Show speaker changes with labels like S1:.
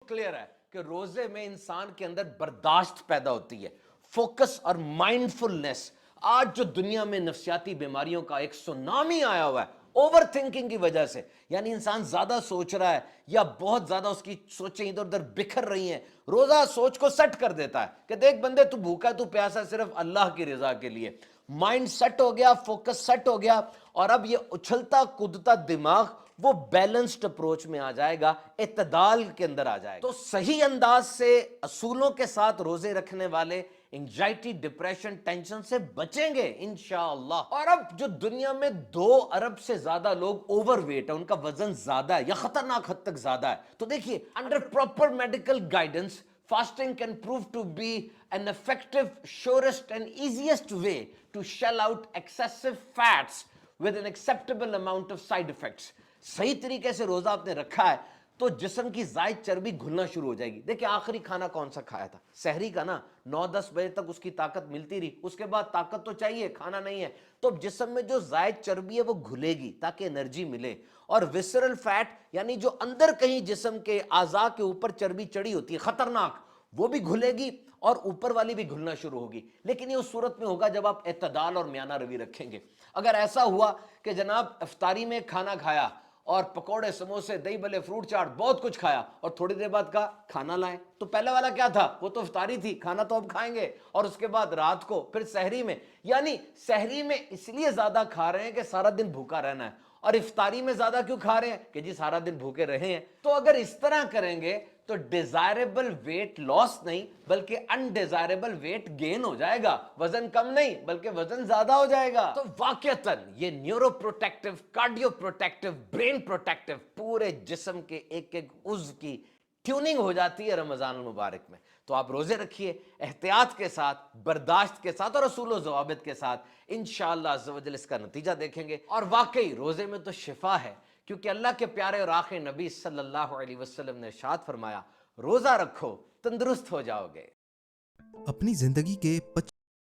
S1: Clear है कि रोजे में इंसान के अंदर बर्दाश्त पैदा होती है, फोकस और माइंडफुलनेस। आज जो दुनिया में नफ्सियाती बीमारियों का एक सुनामी आया हुआ है ओवर थिंकिंग की वजह से, यानी इंसान ज्यादा सोच रहा है या बहुत ज्यादा उसकी सोचें इधर उधर बिखर रही हैं। रोजा सोच को सेट कर देता है कि देख बंदे, तू भूखा तू प्यासा सिर्फ अल्लाह की रजा के लिए। माइंड सेट हो गया, फोकस सेट हो गया, और अब ये उछलता कूदता दिमाग वो बैलेंस्ड अप्रोच में आ जाएगा, इत्तेदाल के अंदर आ जाएगा। तो सही अंदाज से असूलों के साथ रोजे रखने वाले एंजाइटी, डिप्रेशन, टेंशन से बचेंगे इंशाअल्लाह। और अब जो दुनिया में 2 अरब से ज्यादा लोग ओवरवेट है, उनका वजन ज्यादा है या खतरनाक हद तक ज्यादा है, तो देखिए under proper medical guidance fasting can prove to be an effective, surest and easiest way to shell out excessive fats with an acceptable amount of side effects. सही तरीके से रोजा आपने रखा है तो जिस्म की जायद चर्बी घुलना शुरू हो जाएगी। देखिए आखिरी खाना कौन सा खाया था? सहरी का ना। 9-10 बजे तक उसकी ताकत मिलती रही, उसके बाद ताकत तो चाहिए, खाना नहीं है, तो जिस्म में जो जायद चर्बी है वो घुलेगी ताकि एनर्जी मिले। और विसरल फैट यानी जो अंदर कहीं जिस्म के आज़ा के ऊपर चर्बी चढ़ी होती है खतरनाक, वो भी घुलेगी और ऊपर वाली भी घुलना शुरू होगी। लेकिन ये उस सूरत में होगा जब आप इत्तेदाल और म्याना रवि रखेंगे। अगर ऐसा हुआ कि जनाब इफ्तारी में खाना खाया और पकोड़े, समोसे, दही भल्ले, फ्रूट चाट, बहुत कुछ खाया, और थोड़ी देर बाद का खाना लाएं, तो पहले वाला क्या था? वो तो इफ्तारी थी, खाना तो अब खाएंगे, और उसके बाद रात को फिर सहरी में, यानी सहरी में इसलिए ज्यादा खा रहे हैं कि सारा दिन भूखा रहना है, और इफ्तारी में ज्यादा क्यों खा रहे हैं कि जी सारा दिन भूखे रहे हैं। तो अगर इस तरह करेंगे तो डिजायरेबल वेट लॉस नहीं बल्कि अनडिजायरेबल वेट गेन हो जाएगा। वजन कम नहीं बल्कि वजन ज्यादा हो जाएगा। तो वाकईतन ये neuro protective, cardio protective, brain protective, पूरे जिस्म के एक एक उज़्व की ट्यूनिंग हो जाती है रमजान मुबारक में। तो आप रोजे रखिए एहतियात के साथ, बर्दाश्त के साथ और असूल ज़वाबित के साथ। इंशाअल्लाह अज़्ज़ व जल इसका नतीजा देखेंगे। और वाकई रोजे में तो शिफा है, क्योंकि अल्लाह के प्यारे और आखिरी नबी सल्लल्लाहु अलैहि वसल्लम ने इरशाद फरमाया, रोजा रखो तंदुरुस्त हो जाओगे।
S2: अपनी जिंदगी के